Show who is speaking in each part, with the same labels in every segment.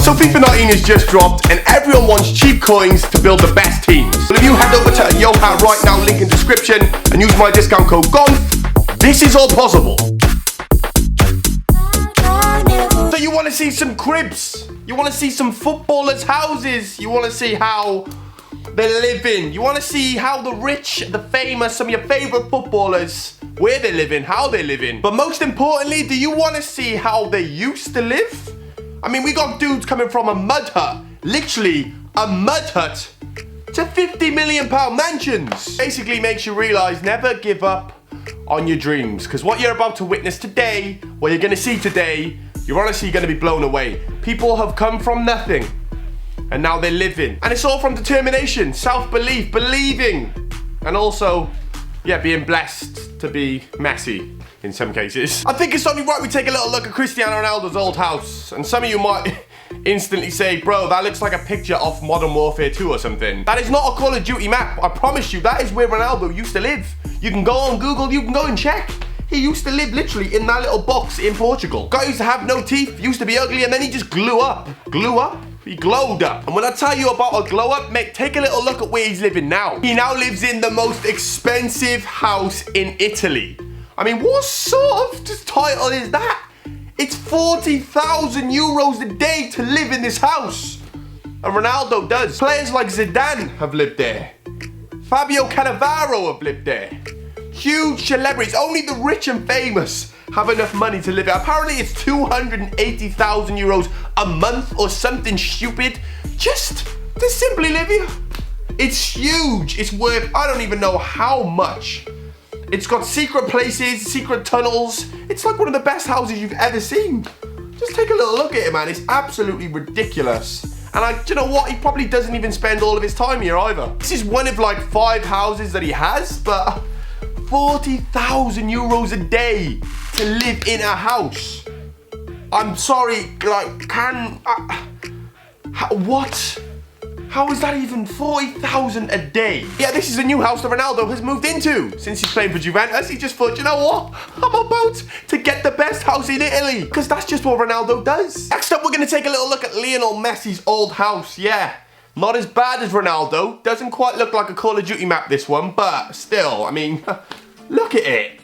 Speaker 1: So FIFA 19 has just dropped and everyone wants cheap coins to build the best teams. But if you head over to YoHat right now, link in description, and use my discount code Gonth, this is all possible. So you want to see some cribs, you want to see some footballers' houses, you want to see how they're living, you want to see how the rich, the famous, some of your favourite footballers, where they're living, how they're living. But most importantly, do you want to see how they used to live? I mean, we got dudes coming from a mud hut, literally a mud hut, to £50 million mansions. Basically makes you realise never give up on your dreams, because what you're about to witness today, what you're going to see today, you're honestly going to be blown away. People have come from nothing and now they're living, and it's all from determination, self-belief, believing, and also, yeah, being blessed to be Messi in some cases. I think it's only right we take a little look at Cristiano Ronaldo's old house, and some of you might instantly say, bro, that looks like a picture of Modern Warfare 2 or something. That is not a Call of Duty map. I promise you, that is where Ronaldo used to live. You can go on Google, you can go and check. He used to live literally in that little box in Portugal. Guy used to have no teeth, used to be ugly, and then he just grew up. He glowed up. And when I tell you about a glow up, mate, take a little look at where he's living now. He now lives in the most expensive house in Italy. I mean, what sort of title is that? It's 40,000 euros a day to live in this house. And Ronaldo does. Players like Zidane have lived there. Fabio Cannavaro have lived there. Huge celebrities. Only the rich and famous have enough money to live there. Apparently it's 280,000 euros a month or something stupid just to simply live here. It's huge. It's worth, I don't even know how much. It's got secret places, secret tunnels. It's like one of the best houses you've ever seen. Just take a little look at it, man. It's absolutely ridiculous. And do you know what? He probably doesn't even spend all of his time here either. This is one of like 5 houses that he has, but 40,000 euros a day to live in a house. I'm sorry, like, what? How is that even 40,000 a day? Yeah, this is a new house that Ronaldo has moved into since he's playing for Juventus. He just thought, you know what? I'm about to get the best house in Italy, because that's just what Ronaldo does. Next up, we're going to take a little look at Lionel Messi's old house. Yeah, not as bad as Ronaldo. Doesn't quite look like a Call of Duty map, this one, but still, I mean, look at it.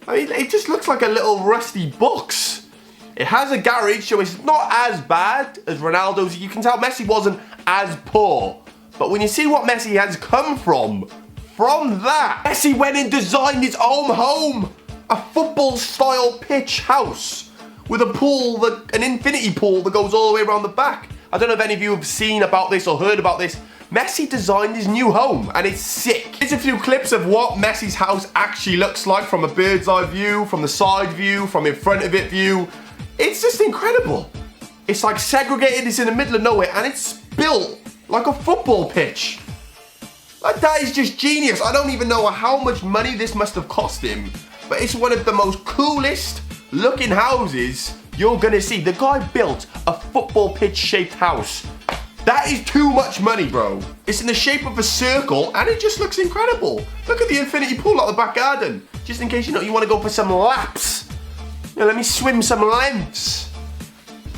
Speaker 1: I mean, it just looks like a little rusty box. It has a garage, so it's not as bad as Ronaldo's. You can tell Messi wasn't as poor. But when you see what Messi has come from that, Messi went and designed his own home. A football-style pitch house with a pool, an infinity pool that goes all the way around the back. I don't know if any of you have seen about this or heard about this. Messi designed his new home, and it's sick. Here's a few clips of what Messi's house actually looks like from a bird's eye view, from the side view, from in front of it view. It's just incredible. It's like segregated, it's in the middle of nowhere, and it's built like a football pitch. Like, that is just genius. I don't even know how much money this must have cost him, but it's one of the most coolest looking houses you're gonna see. The guy built a football pitch shaped house. That is too much money, bro. It's in the shape of a circle, and it just looks incredible. Look at the infinity pool out the back garden. Just in case, you want to go for some laps. Let me swim some lengths.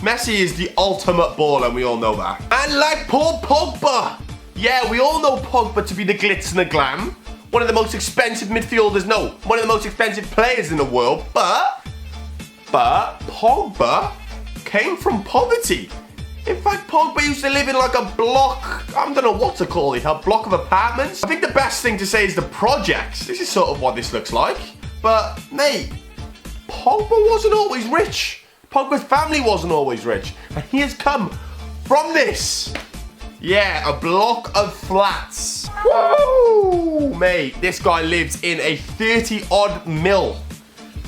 Speaker 1: Messi is the ultimate baller, and we all know that. And like Paul Pogba. Yeah, we all know Pogba to be the glitz and the glam. One of the most expensive midfielders, no, one of the most expensive players in the world. But Pogba came from poverty. In fact, Pogba used to live in like a block, I don't know what to call it, a block of apartments. I think the best thing to say is the projects. This is sort of what this looks like. But, mate, Pogba wasn't always rich. Pogba's family wasn't always rich. And he has come from this. Yeah, a block of flats. Whoa! Mate, this guy lives in a 30-odd mil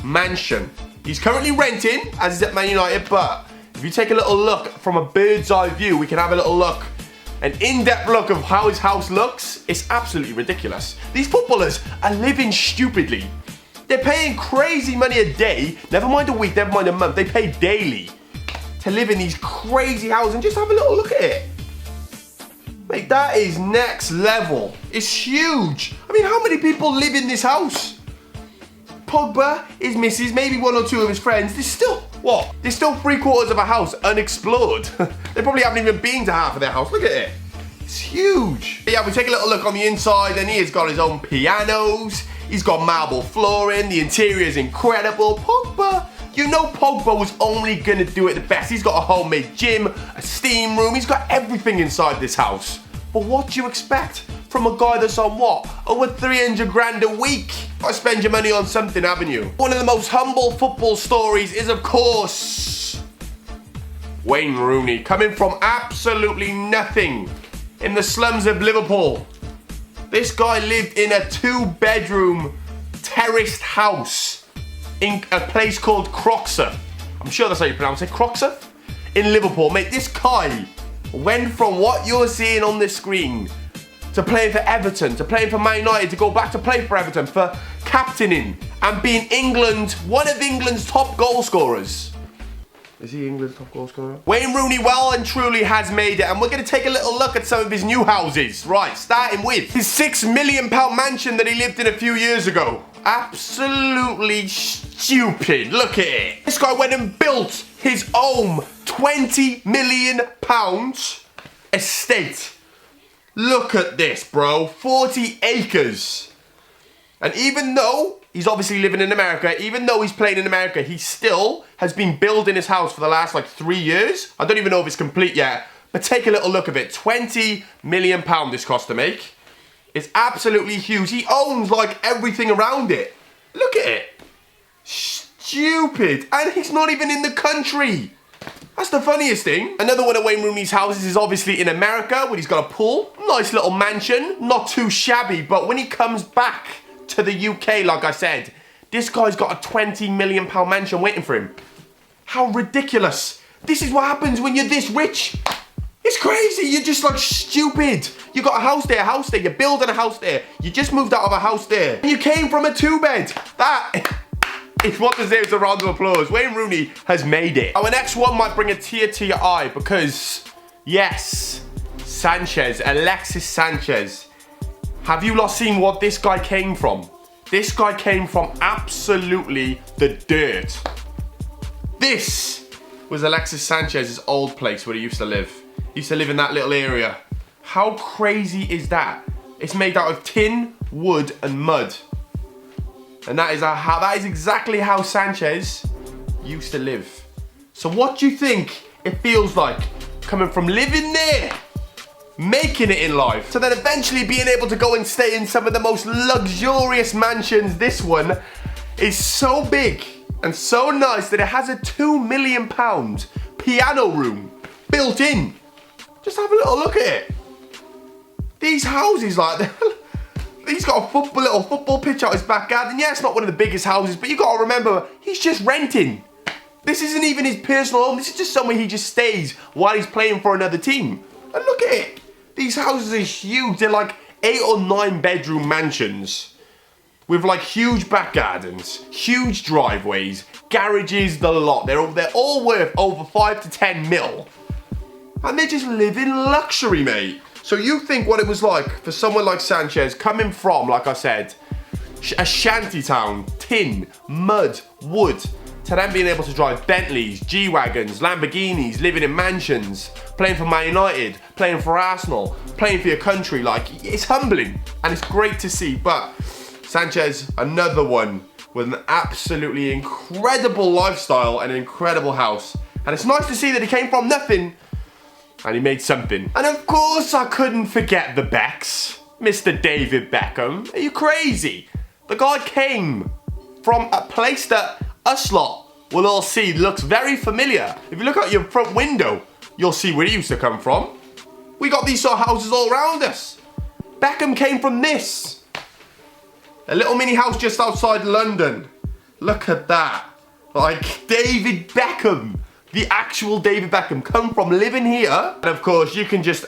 Speaker 1: mansion. He's currently renting, as he's at Man United, but if you take a little look from a bird's eye view, we can have a little look, an in-depth look of how his house looks. It's absolutely ridiculous. These footballers are living stupidly. They're paying crazy money a day, never mind a week, never mind a month. They pay daily to live in these crazy houses, and just have a little look at it. Mate, that is next level. It's huge. I mean, how many people live in this house? Pogba, his missus, maybe one or two of his friends, there's still, what? There's still 3/4 of a house unexplored. They probably haven't even been to half of their house. Look at it. It's huge. But yeah, we take a little look on the inside, and he has got his own pianos. He's got marble flooring. The interior is incredible. Pogba, you know Pogba was only gonna do it the best. He's got a homemade gym, a steam room. He's got everything inside this house. But what do you expect from a guy that's on what? Over 300 grand a week? Gotta spend your money on something, haven't you? One of the most humble football stories is, of course, Wayne Rooney, coming from absolutely nothing in the slums of Liverpool. This guy lived in a 2-bedroom terraced house in a place called Croxteth. I'm sure that's how you pronounce it, Croxteth? In Liverpool. Mate, this guy went from what you're seeing on this screen to playing for Everton, to playing for Man United, to go back to play for Everton, for captaining and being one of England's top goal scorers. Is he England's top goal scorer? Wayne Rooney well and truly has made it, and we're going to take a little look at some of his new houses. Right, starting with his £6 million mansion that he lived in a few years ago. Absolutely stupid. Look at it. This guy went and built his own £20 million estate. Look at this, bro. 40 acres. And even though he's obviously living in America, even though he's playing in America, he still has been building his house for the last like 3 years. I don't even know if it's complete yet, but take a little look of it. £20 million this cost to make. It's absolutely huge. He owns like everything around it. Look at it. Stupid. And he's not even in the country. That's the funniest thing. Another one of Wayne Rooney's houses is obviously in America, where he's got a pool. Nice little mansion. Not too shabby, but when he comes back to the UK, like I said, this guy's got a £20 million mansion waiting for him. How ridiculous. This is what happens when you're this rich. It's crazy. You're just like stupid. You got a house there, You're building a house there. You just moved out of a house there. You came from a 2-bed. That is what deserves a round of applause. Wayne Rooney has made it. Our next one might bring a tear to your eye because, yes, Alexis Sanchez. Have you not seen what this guy came from? This guy came from absolutely the dirt. This was Alexis Sanchez's old place where he used to live. He used to live in that little area. How crazy is that? It's made out of tin, wood, and mud. And that is exactly how Sanchez used to live. So what do you think it feels like coming from living there, making it in life, to then eventually being able to go and stay in some of the most luxurious mansions? This one is so big and so nice that it has a £2 million piano room built in. Just have a little look at it. These houses, like, he's got a little football pitch out his back garden. Yeah, it's not one of the biggest houses, but you got to remember, he's just renting. This isn't even his personal home. This is just somewhere he just stays while he's playing for another team. And look at it. These houses are huge. They're like 8 or 9 bedroom mansions with like huge back gardens, huge driveways, garages, the lot. They're all worth over 5 to 10 mil. And they just live in luxury, mate. So you think what it was like for someone like Sanchez coming from, like I said, a shanty town, tin, mud, wood, to then being able to drive Bentleys, G-Wagons, Lamborghinis, living in mansions, playing for Man United, playing for Arsenal, playing for your country. Like, it's humbling and it's great to see. But Sanchez, another one with an absolutely incredible lifestyle and an incredible house. And it's nice to see that he came from nothing and he made something. And of course, I couldn't forget the Becks. Mr. David Beckham. Are you crazy? The guy came from a place that us lot will all see looks very familiar. If you look out your front window, you'll see where he used to come from. We got these sort of houses all around us. Beckham came from this. A little mini house just outside London. Look at that. Like, David Beckham. The actual David Beckham come from living here. And of course, you can just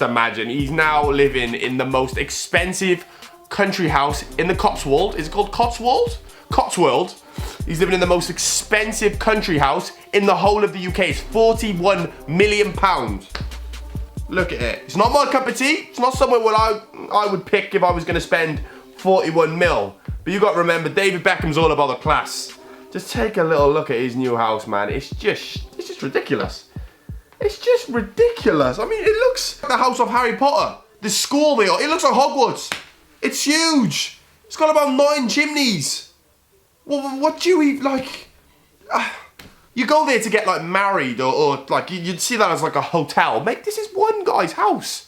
Speaker 1: imagine he's now living in the most expensive country house in the Cotswold. Is it called Cotswold? Cotswold. He's living in the most expensive country house in the whole of the UK. It's £41 million. Look at it. It's not my cup of tea. It's not somewhere where I would pick if I was going to spend 41 mil. But you got to remember, David Beckham's all about the class. Just take a little look at his new house, man. It's just ridiculous. It's just ridiculous. I mean, it looks like the house of Harry Potter. The school they are. It looks like Hogwarts. It's huge. It's got about 9 chimneys. Well, what do you eat, like... you go there to get, like, married or like, you'd see that as, like, a hotel. Mate, this is one guy's house.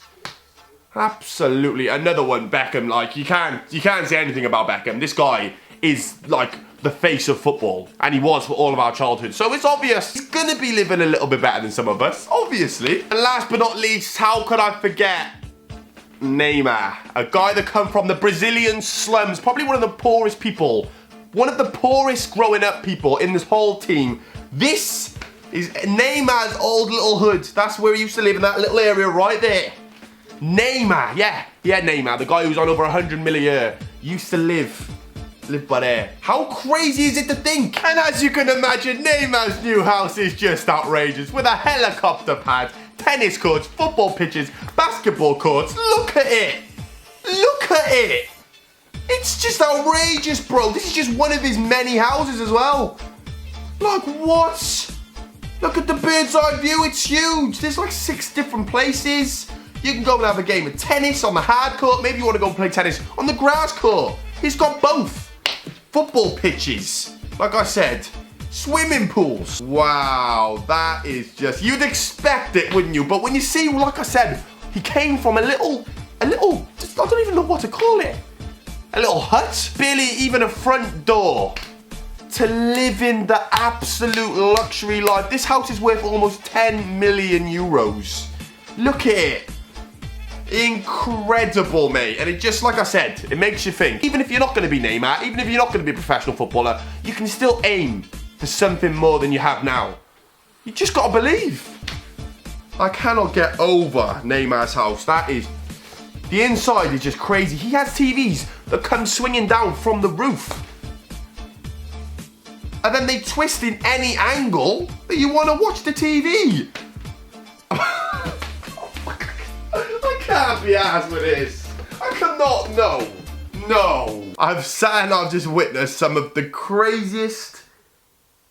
Speaker 1: Absolutely. Another one, Beckham. Like, you can't say anything about Beckham. This guy is, like, the face of football. And he was for all of our childhood. So it's obvious he's going to be living a little bit better than some of us. Obviously. And last but not least, how could I forget Neymar? A guy that come from the Brazilian slums. Probably one of the poorest people. One of the poorest growing up people in this whole team. This is Neymar's old little hood. That's where he used to live, in that little area right there. Neymar, yeah, Neymar, the guy who's on over 100 million a year, used to live by there. How crazy is it to think? And as you can imagine, Neymar's new house is just outrageous, with a helicopter pad, tennis courts, football pitches, basketball courts. Look at it. Look at it. It's just outrageous, bro. This is just one of his many houses as well. Like, what? Look at the bird's eye view. It's huge. There's like 6 different places. You can go and have a game of tennis on the hard court. Maybe you want to go and play tennis on the grass court. He's got both. Football pitches. Like I said, swimming pools. Wow, that is just... You'd expect it, wouldn't you? But when you see, like I said, he came from a little, just, I don't even know what to call it. A little hut. Barely even a front door. To live in the absolute luxury life. This house is worth almost 10 million euros. Look at it. Incredible, mate. And it just, like I said, it makes you think. Even if you're not going to be Neymar, even if you're not going to be a professional footballer, you can still aim for something more than you have now. You just got to believe. I cannot get over Neymar's house. That is... The inside is just crazy. He has TVs that come swinging down from the roof. And then they twist in any angle that you want to watch the TV. I can't be arsed with this. I cannot, no. I've sat and I've just witnessed some of the craziest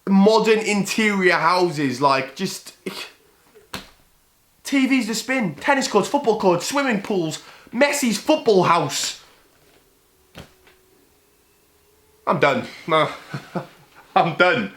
Speaker 1: modern interior houses. Like, just... TVs to spin, tennis courts, football courts, swimming pools, Messi's football house. I'm done. No. I'm done.